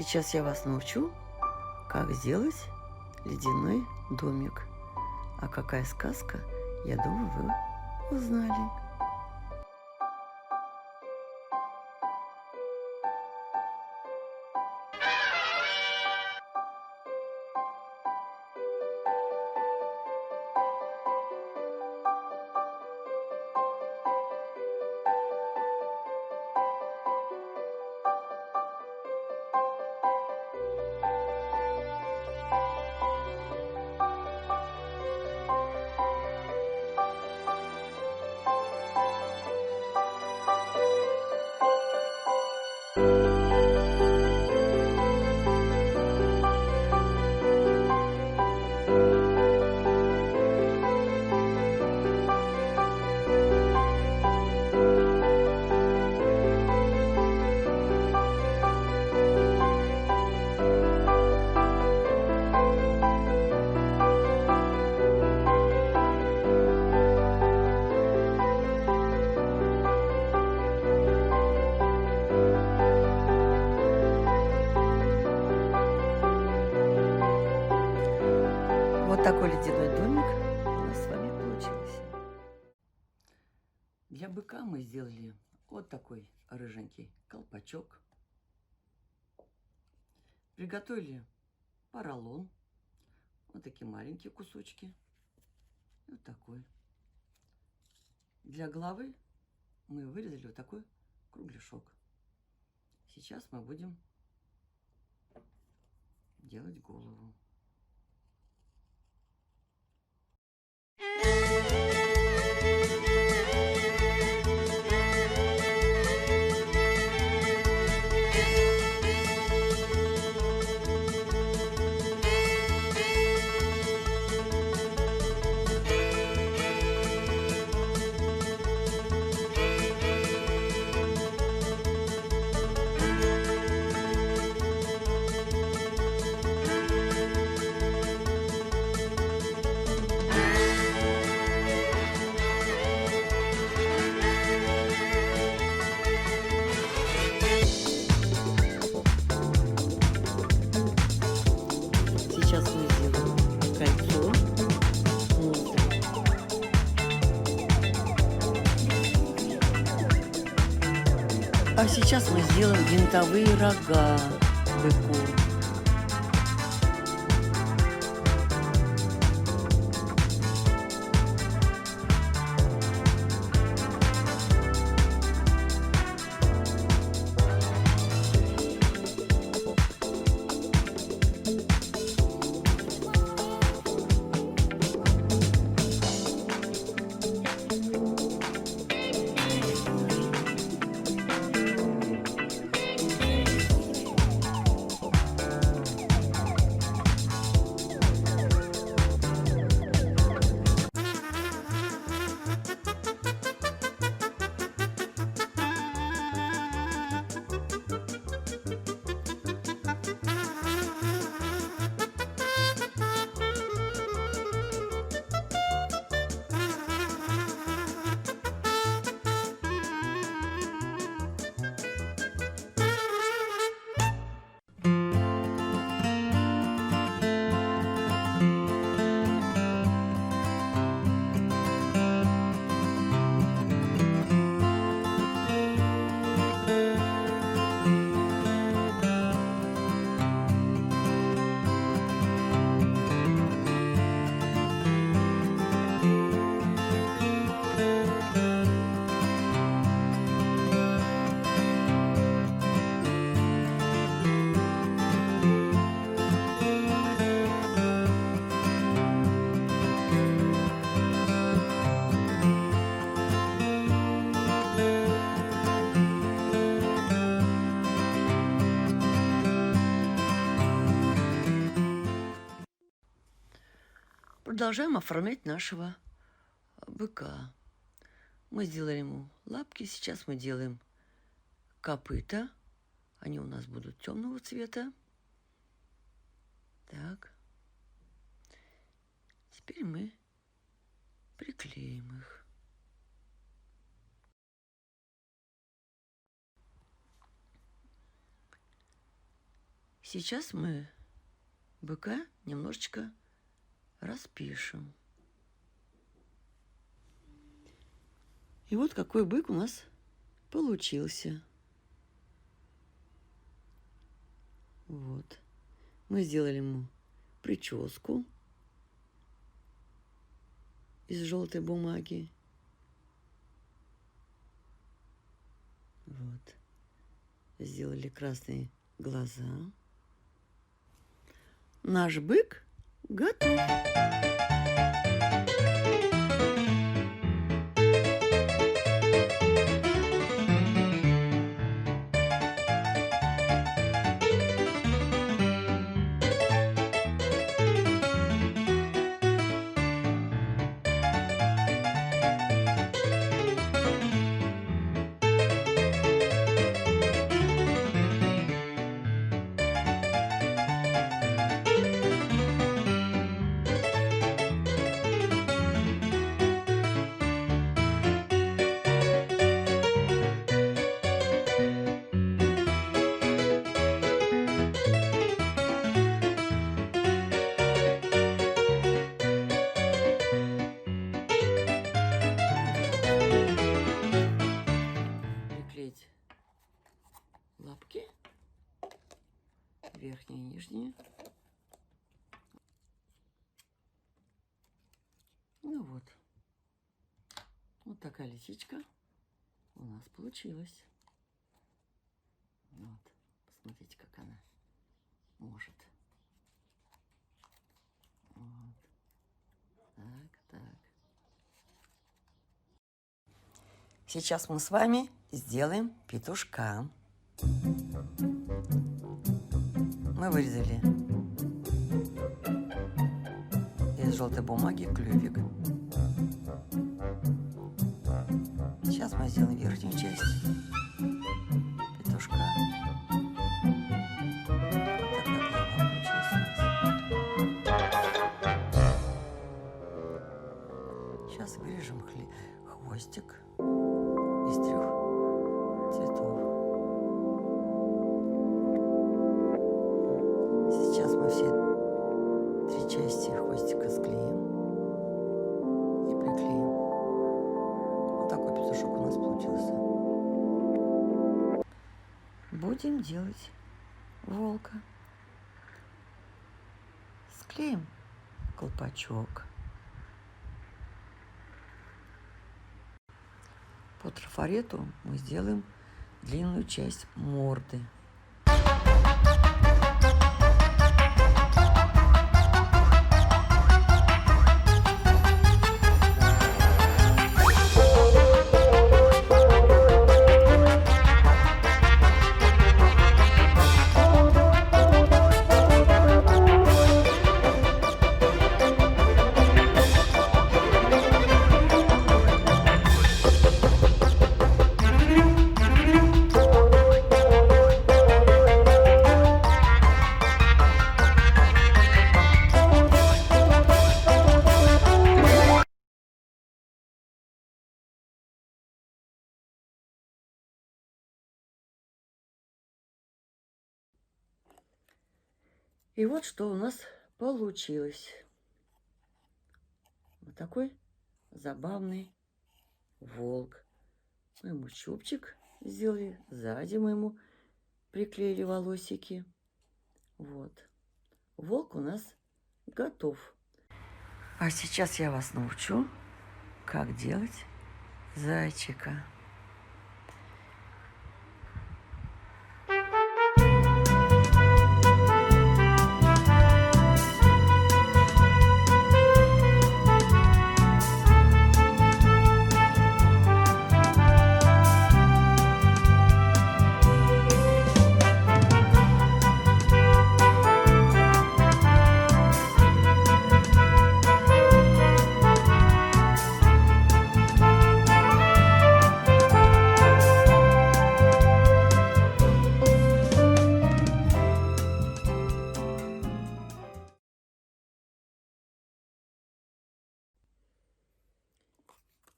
Сейчас я вас научу, как сделать ледяной домик. А какая сказка, я думаю, вы узнали. Вот такой ледяной домик у нас с вами получился. Для быка мы сделали вот такой рыженький колпачок. Приготовили поролон. Вот такие маленькие кусочки. Вот такой. Для головы мы вырезали вот такой кругляшок. Сейчас мы будем делать голову. Сейчас мы сделаем кольцо. А сейчас мы сделаем винтовые рога быку. Продолжаем оформлять нашего быка. Мы сделали ему лапки, сейчас мы делаем копыта. Они у нас будут темного цвета. Так. Теперь мы приклеим их. Сейчас мы быка немножечко распишем. И вот какой бык у нас получился. Вот. Мы сделали ему прическу из желтой бумаги. Вот. Сделали красные глаза. Наш бык готов. Приклеить лапки, верхние и нижние. Ну вот. Вот такая лисичка у нас получилась. Вот. Посмотрите, как она может. Вот. Так. Сейчас мы с вами сделаем петушка. Мы вырезали из желтой бумаги клювик. Сейчас мы сделаем верхнюю часть петушка. Вот такая голова получилась у нас. Сейчас вырежем хвостик из 3 цветов. Сейчас мы все 3 части хвостика склеим и приклеим. Вот такой петушок у нас получился. Будем делать волка. Склеим колпачок. По трафарету мы сделаем длинную часть морды. И вот что у нас получилось. Вот такой забавный волк. Мы ему чубчик сделали, сзади мы ему приклеили волосики. Вот. Волк у нас готов. А сейчас я вас научу, как делать зайчика.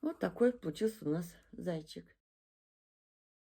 Вот такой получился у нас зайчик.